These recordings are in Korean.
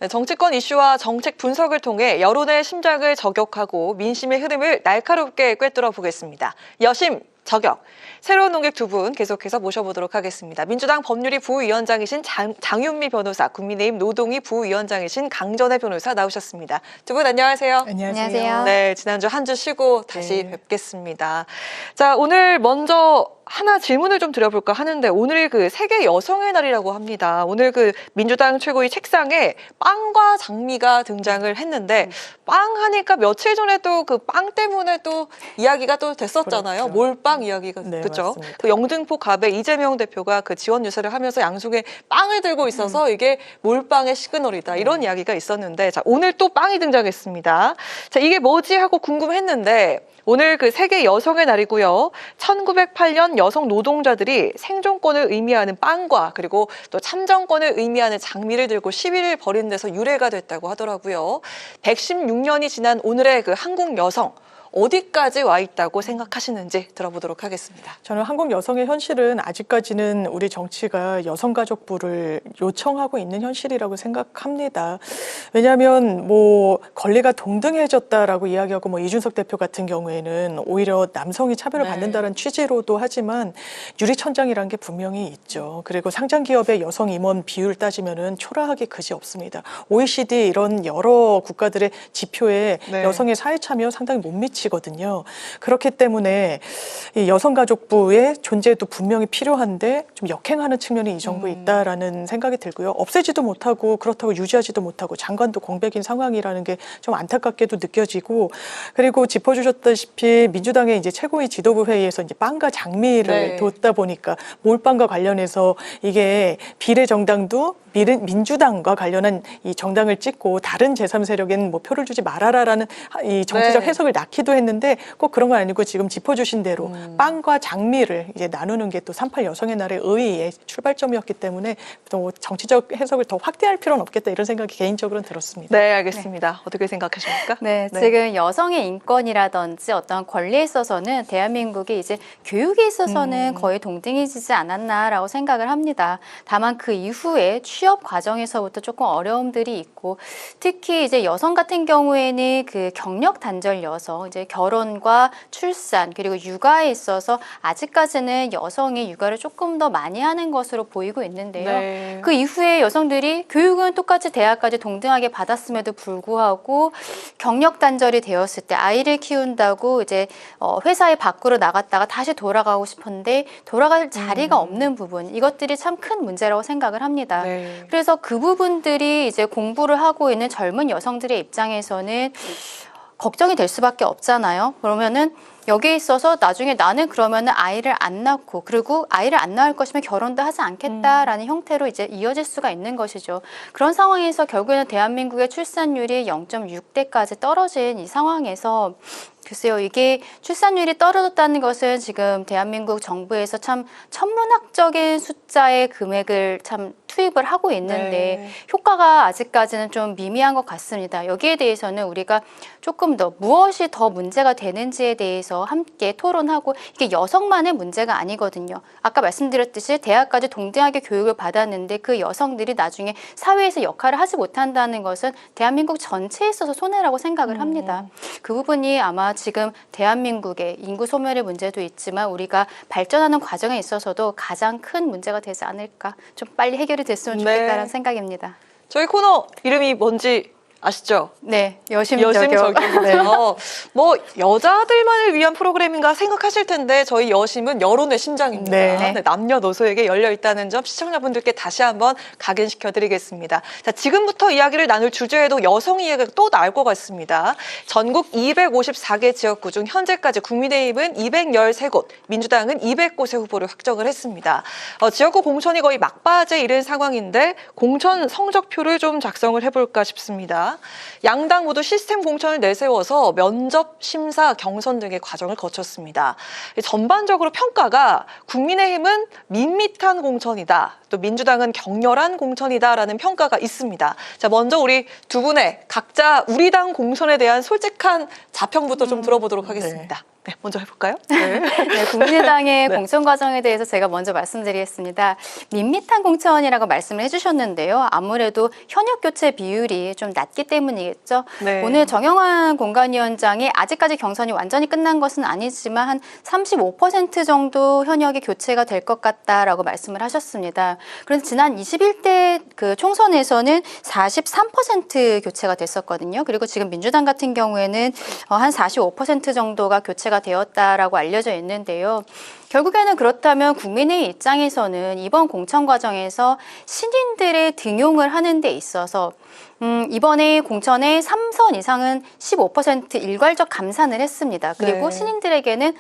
네, 정치권 이슈와 정책 분석을 통해 여론의 심장을 저격하고 민심의 흐름을 날카롭게 꿰뚫어 보겠습니다. 여심 저격. 새로운 논객 두 분 계속해서 모셔보도록 하겠습니다. 민주당 법률위 부위원장이신 장윤미 변호사, 국민의힘 노동위 부위원장이신 강전애 변호사 나오셨습니다. 두 분 안녕하세요. 안녕하세요. 네, 지난주 한 주 쉬고 다시 뵙겠습니다. 자, 오늘 먼저 하나 질문을 좀 드려볼까 하는데 오늘 그 세계 여성의 날이라고 합니다. 오늘 그 민주당 최고위 책상에 빵과 장미가 등장을 했는데 빵 하니까 며칠 전에 또 그 빵 때문에 또 이야기가 또 됐었잖아요. 그렇죠. 몰빵 이야기가 네, 그렇죠. 맞습니다. 그 영등포 갑의 이재명 대표가 그 지원 유세를 하면서 양손에 빵을 들고 있어서 이게 몰빵의 시그널이다 이런 이야기가 있었는데 자 오늘 또 빵이 등장했습니다. 자 이게 뭐지 하고 궁금했는데. 오늘 그 세계 여성의 날이고요. 1908년 여성 노동자들이 생존권을 의미하는 빵과 그리고 또 참정권을 의미하는 장미를 들고 시위를 벌이는 데서 유래가 됐다고 하더라고요. 116년이 지난 오늘의 그 한국 여성 어디까지 와 있다고 생각하시는지 들어보도록 하겠습니다. 저는 한국 여성의 현실은 아직까지는 우리 정치가 여성가족부를 요청하고 있는 현실이라고 생각합니다. 왜냐하면 뭐 권리가 동등해졌다라고 이야기하고 뭐 이준석 대표 같은 경우에는 오히려 남성이 차별을 받는다는 취지로도 하지만 유리천장이라는 게 분명히 있죠. 그리고 상장 기업의 여성 임원 비율 따지면은 초라하기 그지 없습니다. OECD 이런 여러 국가들의 지표에 여성의 사회 참여 상당히 못 미치거든요. 그렇기 때문에 이 여성가족부의 존재도 분명히 필요한데 좀 역행하는 측면이 이 정부에 있다라는 생각이 들고요. 없애지도 못하고 그렇다고 유지하지도 못하고 장관도 공백인 상황이라는 게 좀 안타깝게도 느껴지고 그리고 짚어주셨다시피 민주당의 이제 최고위 지도부 회의에서 이제 빵과 장미를 뒀다 보니까 몰빵과 관련해서 이게 비례정당도 민주당과 관련한 이 정당을 찍고 다른 제3세력에는 뭐 표를 주지 말아라라는 이 정치적 해석을 낳기도 했는데 꼭 그런 건 아니고 지금 짚어주신 대로 빵과 장미를 이제 나누는 게 또 3.8 여성의 날의 의의의 출발점이었기 때문에 또 정치적 해석을 더 확대할 필요는 없겠다 이런 생각이 개인적으로는 들었습니다. 네, 알겠습니다. 어떻게 생각하십니까? 네, 지금 여성의 인권이라든지 어떤 권리에 있어서는 대한민국이 이제 교육에 있어서는 거의 동등해지지 않았나라고 생각을 합니다. 다만 그 이후에 취업 과정에서부터 조금 어려움들이 있고 특히 이제 여성 같은 경우에는 그 경력 단절 여성, 이제 결혼과 출산 그리고 육아에 있어서 아직까지는 여성이 육아를 조금 더 많이 하는 것으로 보이고 있는데요. 그 이후에 여성들이 교육은 똑같이 대학까지 동등하게 받았음에도 불구하고 경력 단절이 되었을 때 아이를 키운다고 이제 회사에 밖으로 나갔다가 다시 돌아가고 싶은데 돌아갈 자리가 없는 부분 이것들이 참 큰 문제라고 생각을 합니다. 그래서 그 부분들이 이제 공부를 하고 있는 젊은 여성들의 입장에서는 걱정이 될 수밖에 없잖아요. 그러면은 여기에 있어서 나중에 나는 그러면은 아이를 안 낳고 그리고 아이를 안 낳을 것이면 결혼도 하지 않겠다라는 형태로 이제 이어질 수가 있는 것이죠. 그런 상황에서 결국에는 대한민국의 출산율이 0.6대까지 떨어진 이 상황에서 글쎄요, 이게 출산율이 떨어졌다는 것은 지금 대한민국 정부에서 참 천문학적인 숫자의 금액을 참 투입을 하고 있는데 효과가 아직까지는 좀 미미한 것 같습니다. 여기에 대해서는 우리가 조금 더 무엇이 더 문제가 되는지에 대해서 함께 토론하고 이게 여성만의 문제가 아니거든요. 아까 말씀드렸듯이 대학까지 동등하게 교육을 받았는데 그 여성들이 나중에 사회에서 역할을 하지 못한다는 것은 대한민국 전체에 있어서 손해라고 생각을 합니다. 그 부분이 아마 지금 대한민국의 인구 소멸의 문제도 있지만 우리가 발전하는 과정에 있어서도 가장 큰 문제가 되지 않을까 좀 빨리 해결이 됐으면 좋겠다는 생각입니다. 저희 코너 이름이 뭔지 아시죠? 네, 여심저격. 뭐 여자들만을 위한 프로그램인가 생각하실 텐데 저희 여심은 여론의 심장입니다. 네, 남녀노소에게 열려 있다는 점 시청자분들께 다시 한번 각인시켜드리겠습니다. 자, 지금부터 이야기를 나눌 주제에도 여성 이야기가 또 나올 것 같습니다. 전국 254개 지역구 중 현재까지 국민의힘은 213곳, 민주당은 200곳의 후보를 확정을 했습니다. 지역구 공천이 거의 막바지에 이른 상황인데 공천 성적표를 좀 작성을 해볼까 싶습니다. 양당 모두 시스템 공천을 내세워서 면접, 심사, 경선 등의 과정을 거쳤습니다. 전반적으로 평가가 국민의힘은 밋밋한 공천이다. 또 민주당은 격렬한 공천이다라는 평가가 있습니다. 자, 먼저 우리 두 분의 각자 우리 당 공천에 대한 솔직한 자평부터 좀 들어보도록 하겠습니다. 네, 먼저 해볼까요? 네. 네, 국민의당의 네. 공천 과정에 대해서 제가 먼저 말씀드리겠습니다. 밋밋한 공천이라고 말씀을 해주셨는데요. 아무래도 현역 교체 비율이 좀 낮기 때문이겠죠. 네. 오늘 정영환 공관위원장이 아직까지 경선이 완전히 끝난 것은 아니지만 한 35% 정도 현역이 교체가 될 것 같다라고 말씀을 하셨습니다. 그런데 지난 21대 그 총선에서는 43% 교체가 됐었거든요. 그리고 지금 민주당 같은 경우에는 한 45% 정도가 교체가 되었다라고 알려져 있는데요. 결국에는 그렇다면 국민의 입장에서는 이번 공천 과정에서 신인들의 등용을 하는 데 있어서 이번에 공천의 3선 이상은 15% 일괄적 감산을 했습니다. 그리고 네. 신인들에게는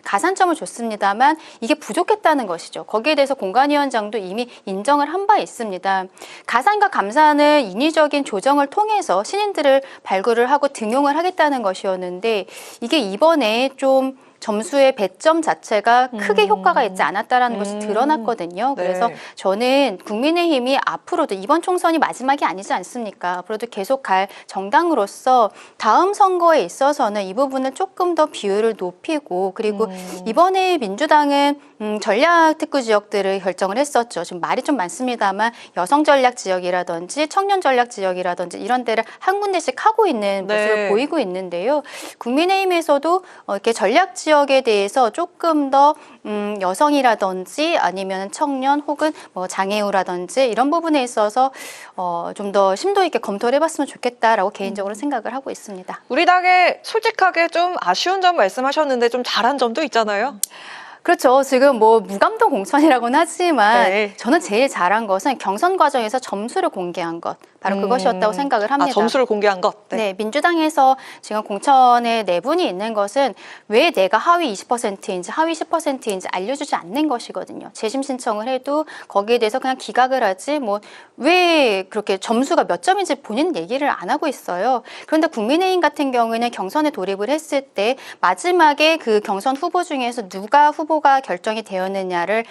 가산점을 줬습니다만 이게 부족했다는 것이죠. 거기에 대해서 공관위원장도 이미 인정을 한 바 있습니다. 가산과 감산을 인위적인 조정을 통해서 신인들을 발굴을 하고 등용을 하겠다는 것이었는데 이게 이번에 좀 점수의 배점 자체가 크게 효과가 있지 않았다라는 것이 드러났거든요. 네. 그래서 저는 국민의힘이 앞으로도 이번 총선이 마지막이 아니지 않습니까? 앞으로도 계속 갈 정당으로서 다음 선거에 있어서는 이 부분을 조금 더 비율을 높이고 그리고 이번에 민주당은 전략 특구 지역들을 결정을 했었죠. 지금 말이 좀 많습니다만 여성 전략 지역이라든지 청년 전략 지역이라든지 이런 데를 한 군데씩 하고 있는 모습을 네. 보이고 있는데요. 국민의힘에서도 이렇게 전략 지역에 대해서 조금 더 여성이라든지 아니면 청년 혹은 뭐 장애우라든지 이런 부분에 있어서 좀 더 심도 있게 검토를 해봤으면 좋겠다라고 개인적으로 생각을 하고 있습니다. 우리 당에 솔직하게 좀 아쉬운 점 말씀하셨는데 좀 잘한 점도 있잖아요. 그렇죠. 지금 뭐 무감독 공천이라고는 하지만 네. 저는 제일 잘한 것은 경선 과정에서 점수를 공개한 것. 바로 그것이었다고 생각을 합니다. 아, 점수를 공개한 것. 네, 민주당에서 지금 공천에 내분이 있는 것은 왜 내가 하위 20%인지 하위 10%인지 알려주지 않는 것이거든요. 재심 신청을 해도 거기에 대해서 그냥 기각을 하지 뭐 왜 그렇게 점수가 몇 점인지 본인 얘기를 안 하고 있어요. 그런데 국민의힘 같은 경우에는 경선에 돌입을 했을 때 마지막에 그 경선 후보 중에서 누가 후보가 결정이 되었느냐를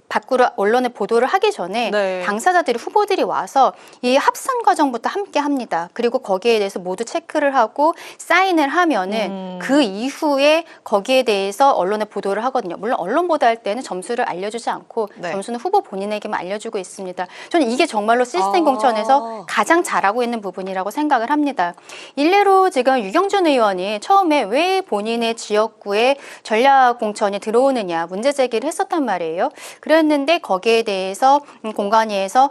밖으로 언론에 보도를 하기 전에 네. 당사자들이 후보들이 와서 이 합산 과정부터 함께 합니다. 그리고 거기에 대해서 모두 체크를 하고 사인을 하면은 그 이후에 거기에 대해서 언론에 보도를 하거든요. 물론 언론 보도할 때는 점수를 알려주지 않고 네. 점수는 후보 본인에게만 알려주고 있습니다. 저는 이게 정말로 시스템 공천에서 가장 잘하고 있는 부분이라고 생각을 합니다. 일례로 지금 유경준 의원이 처음에 왜 본인의 지역구에 전략 공천이 들어오느냐 문제 제기를 했었단 말이에요. 그랬는데 거기에 대해서 공관위에서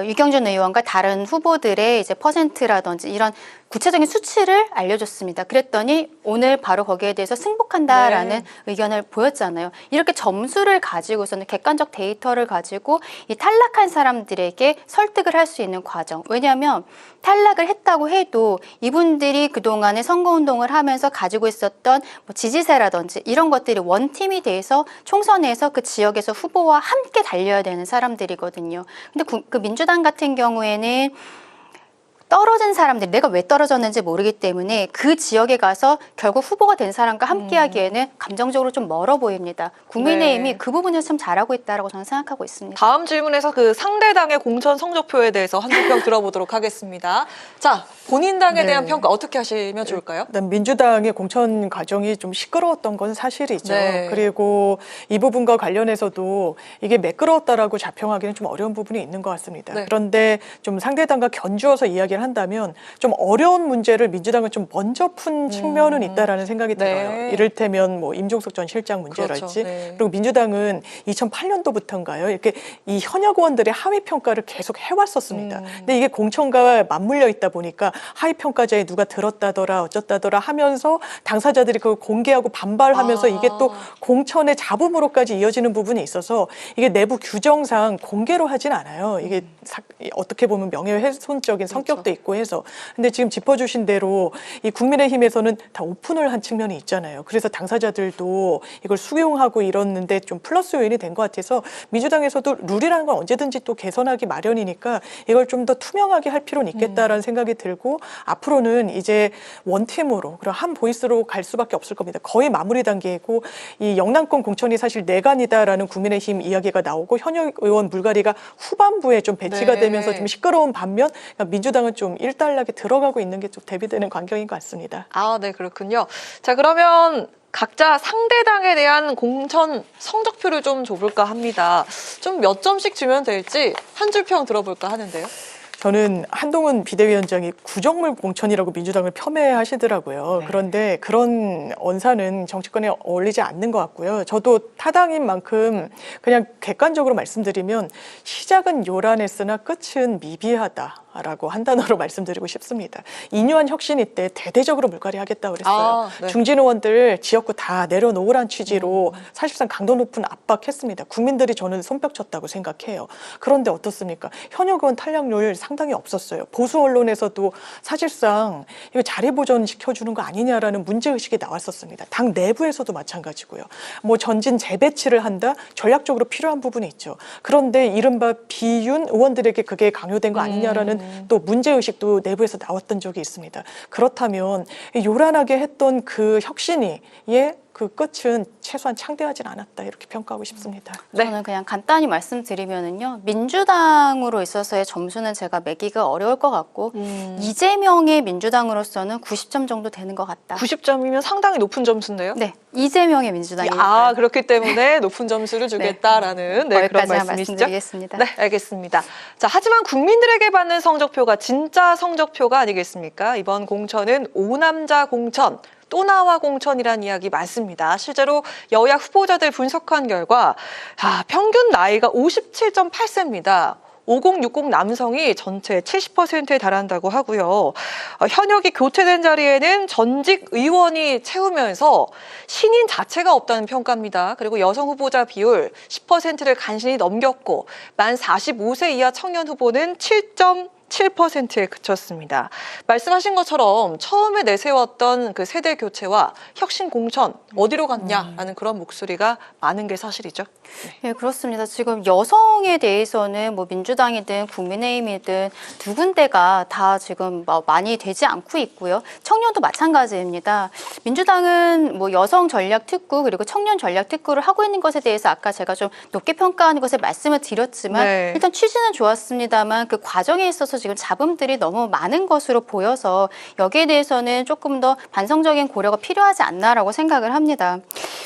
유경준 의원과 다른 후보들의 이제 퍼센트라든지 이런 구체적인 수치를 알려줬습니다. 그랬더니 오늘 바로 거기에 대해서 승복한다라는 의견을 보였잖아요. 이렇게 점수를 가지고서는 객관적 데이터를 가지고 이 탈락한 사람들에게 설득을 할 수 있는 과정. 왜냐하면 탈락을 했다고 해도 이분들이 그동안에 선거운동을 하면서 가지고 있었던 뭐 지지세라든지 이런 것들이 원팀이 돼서 총선에서 그 지역에서 후보와 함께 달려야 되는 사람들이거든요. 근데 그 민주당 같은 경우에는 떨어진 사람들, 내가 왜 떨어졌는지 모르기 때문에 그 지역에 가서 결국 후보가 된 사람과 함께 하기에는 감정적으로 좀 멀어 보입니다. 국민의힘이 네. 그 부분에서 참 잘하고 있다고 저는 생각하고 있습니다. 다음 질문에서 그 상대당의 공천 성적표에 대해서 한두 평 들어보도록 하겠습니다. 자, 본인 당에 네. 대한 평가 어떻게 하시면 좋을까요? 일단 민주당의 공천 과정이 좀 시끄러웠던 건 사실이죠. 네. 그리고 이 부분과 관련해서도 이게 매끄러웠다라고 자평하기는 좀 어려운 부분이 있는 것 같습니다. 네. 그런데 좀 상대당과 견주어서 이야기를 한다면 좀 어려운 문제를 민주당은 좀 먼저 푼 측면은 있다라는 생각이 네. 들어요. 이를테면 뭐 임종석 전 실장 문제랄지. 그렇죠. 네. 그리고 민주당은 2008년도부터인가요? 이렇게 이 현역 의원들의 하위 평가를 계속 해왔었습니다. 근데 이게 공천과 맞물려 있다 보니까 하위 평가자에 누가 들었다더라 어쩌다더라 하면서 당사자들이 그걸 공개하고 반발하면서 이게 또 공천의 잡음으로까지 이어지는 부분이 있어서 이게 내부 규정상 공개로 하진 않아요. 이게 어떻게 보면 명예훼손적인 성격도 있고 해서. 근데 지금 짚어주신 대로 이 국민의힘에서는 다 오픈을 한 측면이 있잖아요. 그래서 당사자들도 이걸 수용하고 이러는데 좀 플러스 요인이 된 것 같아서 민주당에서도 룰이라는 건 언제든지 또 개선하기 마련이니까 이걸 좀 더 투명하게 할 필요는 있겠다라는 생각이 들고 앞으로는 이제 원팀으로 그리고 한 보이스로 갈 수밖에 없을 겁니다. 거의 마무리 단계이고 이 영남권 공천이 사실 내간이다라는 국민의힘 이야기가 나오고 현역 의원 물갈이가 후반부에 좀 배치가 네. 되면서 좀 시끄러운 반면 민주당은 좀 일단락에 들어가고 있는 게 좀 대비되는 광경인 것 같습니다. 아, 네, 그렇군요. 자, 그러면 각자 상대당에 대한 공천 성적표를 좀 줘볼까 합니다. 좀 몇 점씩 주면 될지 한 줄 평 들어볼까 하는데요. 저는 한동훈 비대위원장이 구정물 공천이라고 민주당을 폄훼하시더라고요. 네. 그런데 그런 언사는 정치권에 어울리지 않는 것 같고요. 저도 타당인 만큼 그냥 객관적으로 말씀드리면 시작은 요란했으나 끝은 미비하다라고 한 단어로 말씀드리고 싶습니다. 인유한 혁신이 때 대대적으로 물갈이하겠다고 그랬어요. 아, 네. 중진 의원들 지역구 다 내려놓으란 취지로 사실상 강도 높은 압박했습니다. 국민들이 저는 손뼉쳤다고 생각해요. 그런데 어떻습니까? 현역 의원 탈락률 상당히 없었어요. 보수 언론에서도 사실상 이거 자리 보전 시켜주는 거 아니냐라는 문제의식이 나왔었습니다. 당 내부에서도 마찬가지고요. 뭐 전진 재배치를 한다? 전략적으로 필요한 부분이 있죠. 그런데 이른바 비윤 의원들에게 그게 강요된 거 아니냐라는 또 문제의식도 내부에서 나왔던 적이 있습니다. 그렇다면 요란하게 했던 그 혁신이 그 끝은 최소한 창대하진 않았다 이렇게 평가하고 싶습니다. 네. 저는 그냥 간단히 말씀드리면은요, 민주당으로 있어서의 점수는 제가 매기가 어려울 것 같고 이재명의 민주당으로서는 90점 정도 되는 것 같다. 90점이면 상당히 높은 점수인데요. 네, 이재명의 민주당이 아, 그렇기 때문에 높은 점수를 주겠다라는 네, 그런 거기까지만 말씀이시죠? 말씀드리겠습니다. 네, 알겠습니다. 자, 하지만 국민들에게 받는 성적표가 진짜 성적표가 아니겠습니까? 이번 공천은 오남자 공천, 또 나와 공천이란 이야기 많습니다. 실제로 여야 후보자들 분석한 결과 평균 나이가 57.8세입니다. 5060 남성이 전체 70%에 달한다고 하고요. 현역이 교체된 자리에는 전직 의원이 채우면서 신인 자체가 없다는 평가입니다. 그리고 여성 후보자 비율 10%를 간신히 넘겼고 만 45세 이하 청년 후보는 7.7%에 그쳤습니다. 말씀하신 것처럼 처음에 내세웠던 그 세대 교체와 혁신 공천 어디로 갔냐라는 그런 목소리가 많은 게 사실이죠. 네, 그렇습니다. 지금 여성에 대해서는 뭐 민주당이든 국민의힘이든 두 군데가 다 지금 많이 되지 않고 있고요. 청년도 마찬가지입니다. 민주당은 뭐 여성 전략 특구 그리고 청년 전략 특구를 하고 있는 것에 대해서 아까 제가 좀 높게 평가하는 것을 말씀을 드렸지만 네. 일단 취지는 좋았습니다만 그 과정에 있어서 지금 잡음들이 너무 많은 것으로 보여서 여기에 대해서는 조금 더 반성적인 고려가 필요하지 않나라고 생각을 합니다.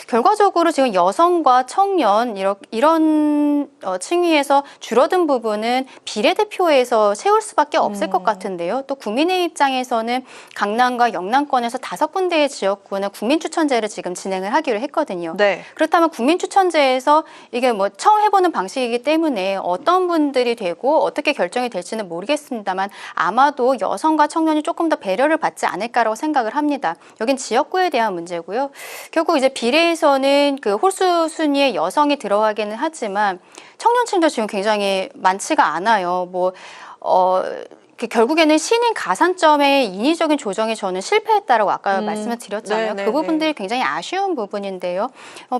결과적으로 지금 여성과 청년 이런 층위에서 줄어든 부분은 비례대표에서 채울 수밖에 없을 것 같은데요. 또 국민의 입장에서는 강남과 영남권에서 5군데의 지역구는 국민추천제를 지금 진행을 하기로 했거든요. 네. 그렇다면 국민추천제에서 이게 뭐 처음 해보는 방식이기 때문에 어떤 분들이 되고 어떻게 결정이 될지는 모르겠습니다만 아마도 여성과 청년이 조금 더 배려를 받지 않을까라고 생각을 합니다. 여긴 지역구에 대한 문제고요. 결국 이제 비례에서는 그 홀수 순위에 여성이 들어가기는 하지만 청년층도 지금 굉장히 많지가 않아요. 결국에는 신인 가산점의 인위적인 조정이 저는 실패했다라고 아까 말씀을 드렸잖아요. 네네네. 그 부분들이 굉장히 아쉬운 부분인데요.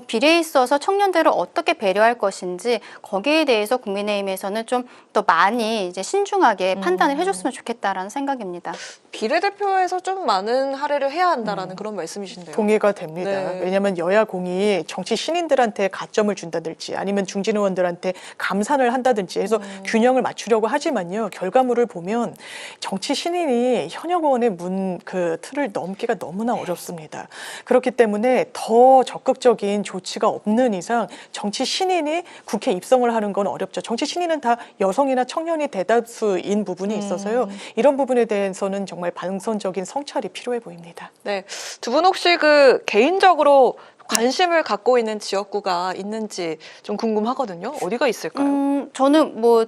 비례에 있어서 청년들을 어떻게 배려할 것인지 거기에 대해서 국민의힘에서는 좀 더 많이 이제 신중하게 판단을 해줬으면 좋겠다라는 생각입니다. 비례대표에서 좀 많은 할애를 해야 한다라는 그런 말씀이신데요. 동의가 됩니다. 네. 왜냐하면 여야 공이 정치 신인들한테 가점을 준다든지 아니면 중진 의원들한테 감산을 한다든지 해서 균형을 맞추려고 하지만요. 결과물을 보면 정치 신인이 현역 의원의 그 틀을 넘기가 너무나 어렵습니다. 그렇기 때문에 더 적극적인 조치가 없는 이상 정치 신인이 국회 입성을 하는 건 어렵죠. 정치 신인은 다 여성이나 청년이 대다수인 부분이 있어서요. 이런 부분에 대해서는 정말 반선적인 성찰이 필요해 보입니다. 네, 두 분 혹시 그 개인적으로 관심을 갖고 있는 지역구가 있는지 좀 궁금하거든요. 어디가 있을까요? 저는 뭐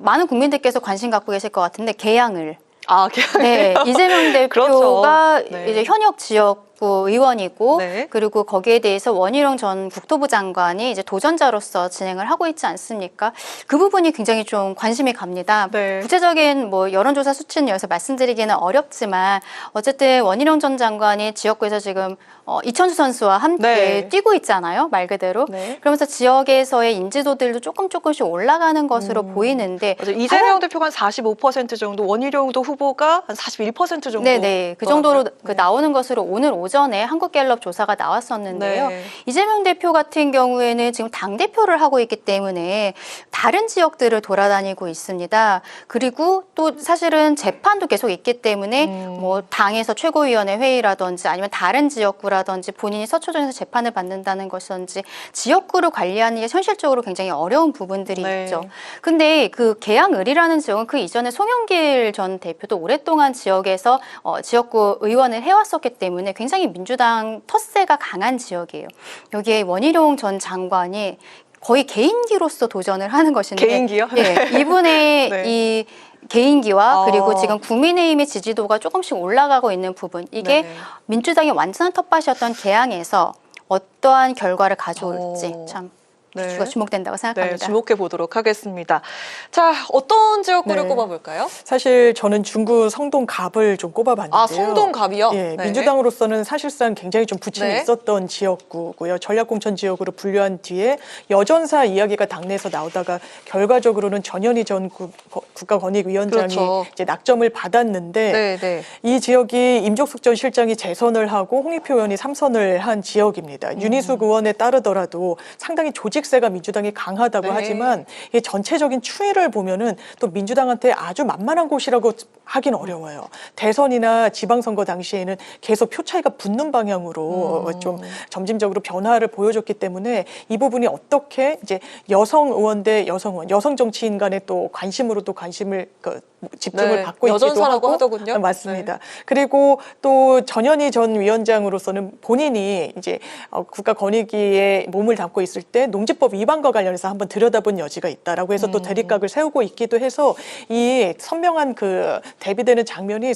많은 국민들께서 관심 갖고 계실 것 같은데 계양을. 그냥 네, 이재명 대표가 그렇죠. 네. 이제 현역 지역구 의원이고 네. 그리고 거기에 대해서 원희룡 전 국토부 장관이 이제 도전자로서 진행을 하고 있지 않습니까? 그 부분이 굉장히 좀 관심이 갑니다. 네. 구체적인 뭐 여론조사 수치는 여기서 말씀드리기는 어렵지만 어쨌든 원희룡 전 장관이 지역구에서 지금 이천수 선수와 함께 네. 뛰고 있잖아요, 말 그대로. 네. 그러면서 지역에서의 인지도들도 조금씩 올라가는 것으로 보이는데 맞아요. 이재명 대표가 한 45% 정도, 원희룡도 후보가 한 41% 정도. 네네. 그 정도로 그 나오는 것으로 오늘 오전에 한국갤럽 조사가 나왔었는데요. 네. 이재명 대표 같은 경우에는 지금 당대표를 하고 있기 때문에 다른 지역들을 돌아다니고 있습니다. 그리고 또 사실은 재판도 계속 있기 때문에 뭐 당에서 최고위원회 회의라든지 아니면 다른 지역구라든지 본인이 서초동에서 재판을 받는다는 것이든지 지역구를 관리하는 게 현실적으로 굉장히 어려운 부분들이 네. 있죠. 근데 그 계양을이라는 지역은 그 이전에 송영길 전 대표도 오랫동안 지역에서 지역구 의원을 해왔었기 때문에 굉장히 민주당 텃세가 강한 지역이에요. 여기에 원희룡 전 장관이 거의 개인기로서 도전을 하는 것인데 개인기요? 예, 이분의 네. 이 개인기와 그리고 지금 국민의힘의 지지도가 조금씩 올라가고 있는 부분 이게 네. 민주당의 완전한 텃밭이었던 개항에서 어떠한 결과를 가져올지 참 네. 주가 주목된다고 네, 생각합니다. 주목해 보도록 하겠습니다. 자, 어떤 지역구를 네. 꼽아볼까요? 사실 저는 중구 성동갑을 좀 꼽아봤는데요. 아, 성동갑이요? 예, 네. 민주당으로서는 사실상 굉장히 좀 부침이 네. 있었던 지역구고요. 전략공천 지역으로 분류한 뒤에 여전사 이야기가 당내에서 나오다가 결과적으로는 전현희 전 국가권익위원장이 그렇죠. 이제 낙점을 받았는데 네, 네. 이 지역이 임종석 전 실장이 재선을 하고 홍익표 의원이 3선을 한 지역입니다. 윤희숙 의원에 따르더라도 상당히 조직세가 민주당이 강하다고 네. 하지만 이 전체적인 추이를 보면은 또 민주당한테 아주 만만한 곳이라고 하긴 어려워요. 대선이나 지방선거 당시에는 계속 표 차이가 붙는 방향으로 좀 점진적으로 변화를 보여줬기 때문에 이 부분이 어떻게 이제 여성 의원 대 여성 의원, 여성 정치인 간의 또 관심으로 또 관심을 집중을 네, 받고 있기도 여전사라고 하고 하더군요. 맞습니다. 그리고 또 전현희 전 위원장으로서는 본인이 이제 국가권익위에 몸을 담고 있을 때 농지법 위반과 관련해서 한번 들여다본 여지가 있다라고 해서 또 대립각을 세우고 있기도 해서 이 선명한 그 대비되는 장면이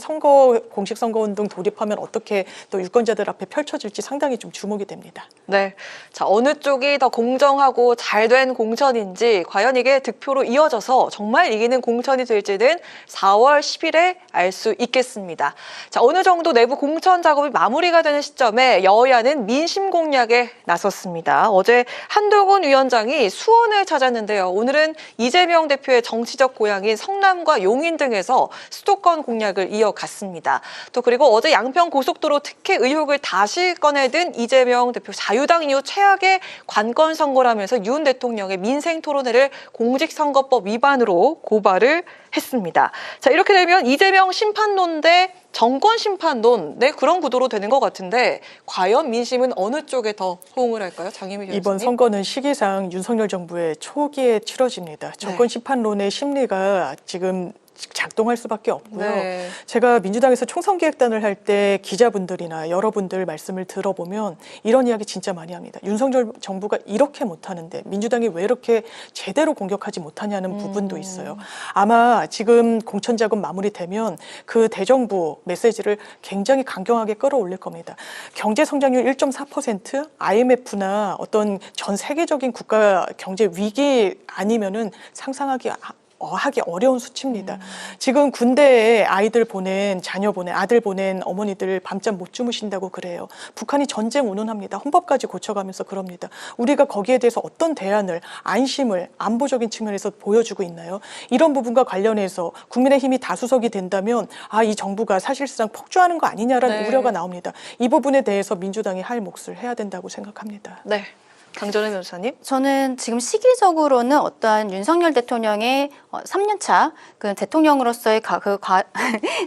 공식 선거운동 돌입하면 어떻게 또 유권자들 앞에 펼쳐질지 상당히 좀 주목이 됩니다. 네. 자, 어느 쪽이 더 공정하고 잘된 공천인지 과연 이게 득표로 이어져서 정말 이기는 공천이 될지는 4월 10일에 알 수 있겠습니다. 자, 어느 정도 내부 공천 작업이 마무리가 되는 시점에 여야는 민심 공략에 나섰습니다. 어제 한동훈 위원장이 수원을 찾았는데요. 오늘은 이재명 대표의 정치적 고향인 성남과 용인 등에서 수도권 공략을 이어갔습니다. 또 그리고 어제 양평 고속도로 특혜 의혹을 다시 꺼내든 이재명 대표 자유당 이후 최악의 관건 선거라면서 윤 대통령의 민생 토론회를 공직선거법 위반으로 고발을 했습니다. 자, 이렇게 되면 이재명 심판론 대 정권 심판론, 네, 그런 구도로 되는 것 같은데 과연 민심은 어느 쪽에 더 호응을 할까요? 장희미 교수님. 이번 선거는 시기상 윤석열 정부의 초기에 치러집니다. 정권 심판론의 심리가 지금 작동할 수밖에 없고요. 네. 제가 민주당에서 총선기획단을 할 때 기자분들이나 여러분들 말씀을 들어보면 이런 이야기 진짜 많이 합니다. 윤석열 정부가 이렇게 못하는데 민주당이 왜 이렇게 제대로 공격하지 못하냐는 부분도 있어요. 아마 지금 공천작업 마무리되면 그 대정부 메시지를 굉장히 강경하게 끌어올릴 겁니다. 경제성장률 1.4%, IMF나 어떤 전 세계적인 국가 경제 위기 아니면은 상상하기 하기 어려운 수치입니다. 지금 군대에 아이들 보낸, 자녀 보낸, 아들 보낸 어머니들 밤잠 못 주무신다고 그래요. 북한이 전쟁 운운합니다. 헌법까지 고쳐가면서 그럽니다. 우리가 거기에 대해서 어떤 대안을, 안심을 안보적인 측면에서 보여주고 있나요? 이런 부분과 관련해서 국민의힘이 다수석이 된다면 이 정부가 사실상 폭주하는 거 아니냐라는 네. 우려가 나옵니다. 이 부분에 대해서 민주당이 할 몫을 해야 된다고 생각합니다. 네. 강전혜 변호사님. 저는 지금 시기적으로는 어떠한 윤석열 대통령의 3년차 그 대통령으로서의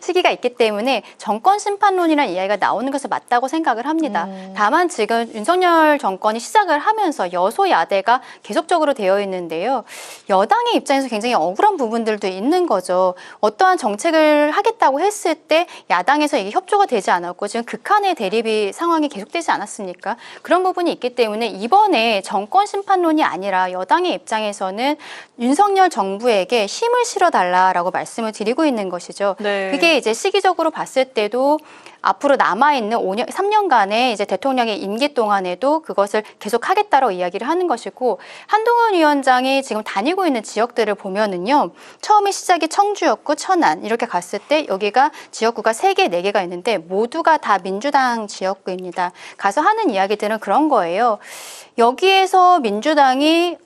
시기가 있기 때문에 정권 심판론이라는 이야기가 나오는 것이 맞다고 생각을 합니다. 다만 지금 윤석열 정권이 시작을 하면서 여소야대가 계속적으로 되어 있는데요. 여당의 입장에서 굉장히 억울한 부분들도 있는 거죠. 어떠한 정책을 하겠다고 했을 때 야당에서 이게 협조가 되지 않았고 지금 극한의 대립이 상황이 계속되지 않았습니까? 그런 부분이 있기 때문에 이번에 정권 심판론이 아니라 여당의 입장에서는 윤석열 정부에게 힘을 실어달라라고 말씀을 드리고 있는 것이죠. 네. 그게 이제 시기적으로 봤을 때도 앞으로 남아있는 3년간의 이제 대통령의 임기 동안에도 그것을 계속하겠다라고 이야기를 하는 것이고 한동훈 위원장이 지금 다니고 있는 지역들을 보면은요. 처음에 시작이 청주였고 천안 이렇게 갔을 때 여기가 지역구가 3개, 4개가 있는데 모두가 다 민주당 지역구입니다. 가서 하는 이야기들은 그런 거예요. 여기에서 민주당이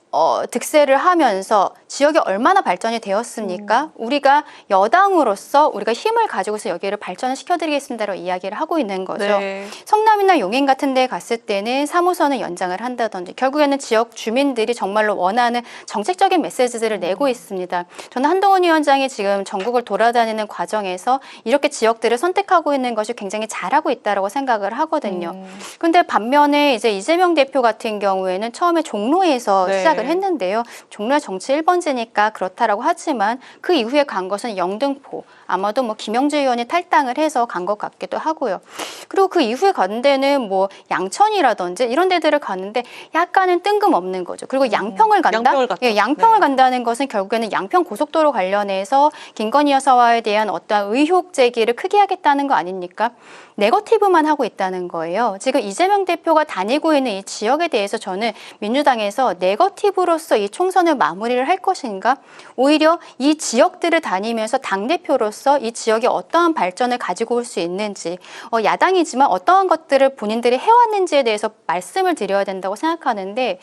득세를 하면서 지역이 얼마나 발전이 되었습니까? 우리가 여당으로서 우리가 힘을 가지고서 여기를 발전을 시켜드리겠습니다라고 이야기를 하고 있는 거죠. 네. 성남이나 용인 같은 데 갔을 때는 3호선을 연장을 한다든지 결국에는 지역 주민들이 정말로 원하는 정책적인 메시지들을 내고 있습니다. 저는 한동훈 위원장이 지금 전국을 돌아다니는 과정에서 이렇게 지역들을 선택하고 있는 것이 굉장히 잘하고 있다고 생각을 하거든요. 근데 반면에 이제 이재명 대표 같은 경우에는 처음에 종로에서 네. 시작을 했는데요. 종로가 정치 1번지니까 그렇다라고 하지만 그 이후에 간 것은 영등포, 아마도 뭐 김영주 의원이 탈당을 해서 간 것 같기도 하고요. 그리고 그 이후에 간 데는 뭐 양천이라든지 이런 데들을 가는데 약간은 뜬금없는 거죠. 그리고 양평을 간다? 양평을 갔죠. 예, 양평을 네. 간다는 것은 결국에는 양평 고속도로 관련해서 김건희 여사와에 대한 어떠한 의혹 제기를 크게 하겠다는 거 아닙니까? 네거티브만 하고 있다는 거예요. 지금 이재명 대표가 다니고 있는 이 지역에 대해서 저는 민주당에서 네거티브로서 이 총선을 마무리를 할 것인가? 오히려 이 지역들을 다니면서 당대표로서 이 지역에 어떠한 발전을 가지고 올 수 있는지 야당이지만 어떠한 것들을 본인들이 해왔는지에 대해서 말씀을 드려야 된다고 생각하는데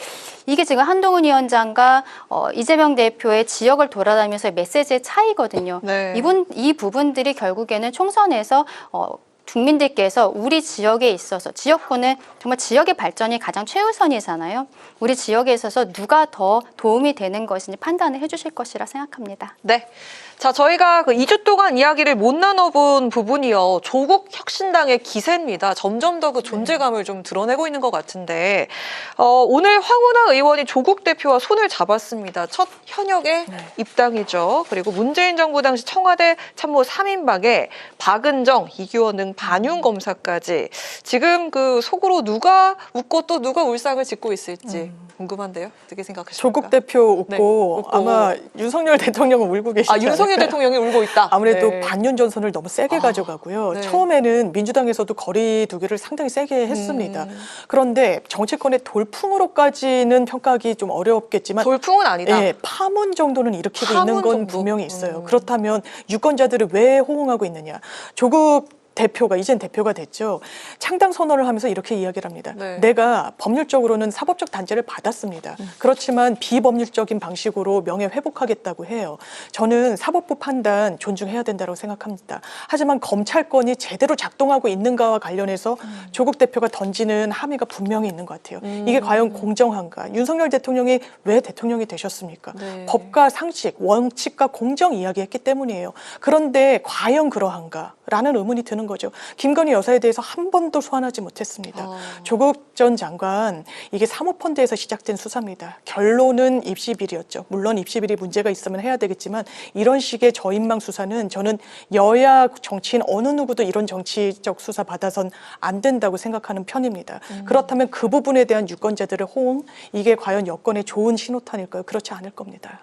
이게 지금 한동훈 위원장과 이재명 대표의 지역을 돌아다니면서의 메시지의 차이거든요. 네. 이 부분들이 결국에는 총선에서 국민들께서 우리 지역에 있어서 지역구는 정말 지역의 발전이 가장 최우선이잖아요. 우리 지역에 있어서 누가 더 도움이 되는 것인지 판단을 해주실 것이라 생각합니다. 네. 자, 저희가 그 2주 동안 이야기를 못 나눠본 부분이요. 조국 혁신당의 기세입니다. 점점 더 그 존재감을 좀 드러내고 있는 것 같은데, 오늘 황운하 의원이 조국 대표와 손을 잡았습니다. 첫 현역의 입당이죠. 그리고 문재인 정부 당시 청와대 참모 3인방에 박은정, 이규원 등 반윤 검사까지 지금 그 속으로 누가 웃고 또 누가 울상을 짓고 있을지 궁금한데요. 어떻게 생각하십니까? 조국 대표 웃고, 네, 웃고. 아마 윤석열 대통령은 울고 계시지 윤석열 않을까요? 대통령이 울고 있다. 아무래도 네. 반윤 전선을 너무 세게 가져가고요. 네. 처음에는 민주당에서도 거리 두기를 상당히 세게 했습니다. 그런데 정치권의 돌풍으로까지는 평가하기 좀 어렵겠지만 돌풍은 아니다. 예, 파문 정도는 일으키고 파문 있는 건 정도? 분명히 있어요. 그렇다면 유권자들을 왜 호응하고 있느냐. 조국 대표가 이젠 대표가 됐죠. 창당 선언을 하면서 이렇게 이야기를 합니다. 네. 내가 법률적으로는 사법적 단죄를 받았습니다. 그렇지만 비법률적인 방식으로 명예 회복하겠다고 해요. 저는 사법부 판단 존중해야 된다고 생각합니다. 하지만 검찰권이 제대로 작동하고 있는가와 관련해서 조국 대표가 던지는 함의가 분명히 있는 것 같아요. 이게 과연 공정한가? 윤석열 대통령이 왜 대통령이 되셨습니까? 네. 법과 상식, 원칙과 공정 이야기했기 때문이에요. 그런데 과연 그러한가? 라는 의문이 드는 거죠. 김건희 여사에 대해서 한 번도 소환하지 못했습니다. 조국 전 장관, 이게 사모펀드에서 시작된 수사입니다. 결론은 입시비리였죠. 물론 입시비리 문제가 있으면 해야 되겠지만 이런 식의 저인망 수사는 저는 여야 정치인 어느 누구도 이런 정치적 수사 받아선 안 된다고 생각하는 편입니다. 그렇다면 그 부분에 대한 유권자들의 호응, 이게 과연 여권의 좋은 신호탄일까요? 그렇지 않을 겁니다.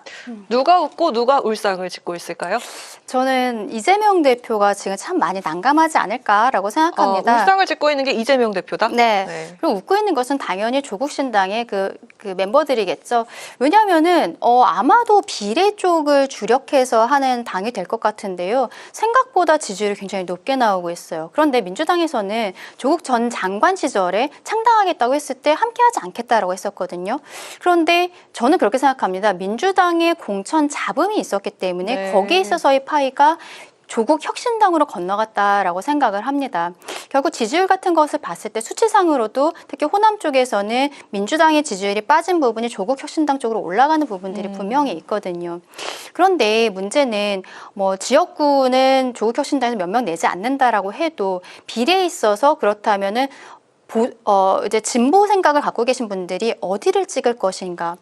누가 웃고 누가 울상을 짓고 있을까요? 저는 이재명 대표가 지금 참 많이 난감하지 않을까라고 생각합니다. 울상을 짓고 있는 게 이재명 대표다? 네. 그리고 웃고 있는 것은 당연히 조국 신당의 그 멤버들이겠죠. 왜냐하면은 아마도 비례 쪽을 주력해서 하는 당이 될 것 같은데요. 생각보다 지지율이 굉장히 높게 나오고 있어요. 그런데 민주당에서는 조국 전 장관 시절에 창당하겠다고 했을 때 함께하지 않겠다라고 했었거든요. 그런데 저는 그렇게 생각합니다. 민주당의 공천 잡음이 있었기 때문에 네. 거기에 있어서의 파이가 조국 혁신당으로 건너갔다라고 생각을 합니다. 결국 지지율 같은 것을 봤을 때 수치상으로도 특히 호남 쪽에서는 민주당의 지지율이 빠진 부분이 조국 혁신당 쪽으로 올라가는 부분들이 분명히 있거든요. 그런데 문제는 뭐 지역구는 조국 혁신당에서 몇 명 내지 않는다라고 해도 비례에 있어서 그렇다면은 이제 진보 생각을 갖고 계신 분들이 어디를 찍을 것인가?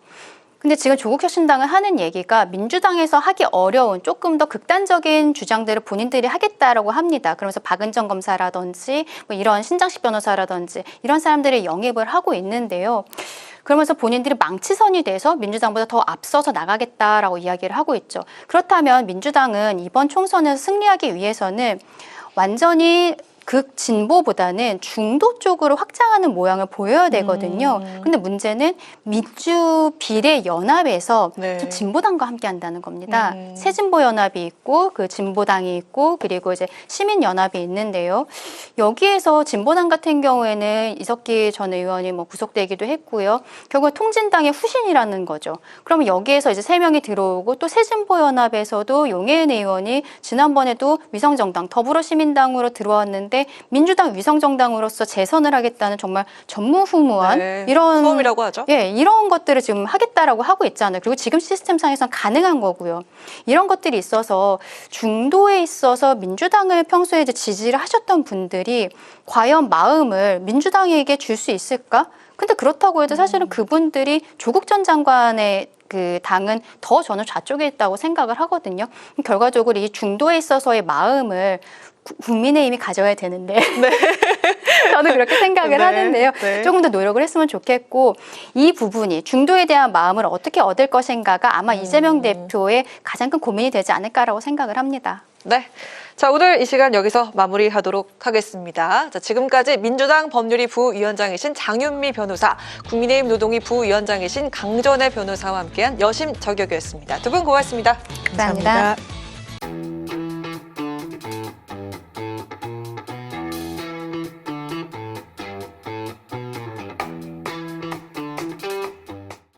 근데 지금 조국 혁신당은 하는 얘기가 민주당에서 하기 어려운 조금 더 극단적인 주장들을 본인들이 하겠다라고 합니다. 그러면서 박은정 검사라든지 뭐 이런 신장식 변호사라든지 이런 사람들의 영입을 하고 있는데요. 그러면서 본인들이 망치선이 돼서 민주당보다 더 앞서서 나가겠다라고 이야기를 하고 있죠. 그렇다면 민주당은 이번 총선에서 승리하기 위해서는 완전히 극진보보다는 중도 쪽으로 확장하는 모양을 보여야 되거든요. 근데 문제는 민주 비례 연합에서 네. 진보당과 함께 한다는 겁니다. 새진보 연합이 있고 그 진보당이 있고 그리고 이제 시민 연합이 있는데요. 여기에서 진보당 같은 경우에는 이석기 전 의원이 뭐 구속되기도 했고요. 결국 통진당의 후신이라는 거죠. 그러면 여기에서 이제 3명이 들어오고 또 새진보 연합에서도 용해인 의원이 지난번에도 위성정당 더불어시민당으로 들어왔는데 민주당 위성정당으로서 재선을 하겠다는 정말 전무후무한 네. 이런 처음이라고 하죠. 예, 이런 것들을 지금 하겠다라고 하고 있잖아요. 그리고 지금 시스템상에서는 가능한 거고요. 이런 것들이 있어서 중도에 있어서 민주당을 평소에 이제 지지를 하셨던 분들이 과연 마음을 민주당에게 줄 수 있을까? 근데 그렇다고 해도 사실은 그분들이 조국 전 장관의 그 당은 더 저는 좌쪽에 있다고 생각을 하거든요. 결과적으로 이 중도에 있어서의 마음을 국민의힘이 가져야 되는데 저는 그렇게 생각을 네, 하는데요. 네. 조금 더 노력을 했으면 좋겠고 이 부분이 중도에 대한 마음을 어떻게 얻을 것인가가 아마 이재명 대표의 가장 큰 고민이 되지 않을까라고 생각을 합니다. 네. 자, 오늘 이 시간 여기서 마무리하도록 하겠습니다. 자, 지금까지 민주당 법률위 부위원장이신 장윤미 변호사, 국민의힘 노동위 부위원장이신 강전애 변호사와 함께한 여심 저격이었습니다. 두 분 고맙습니다. 감사합니다.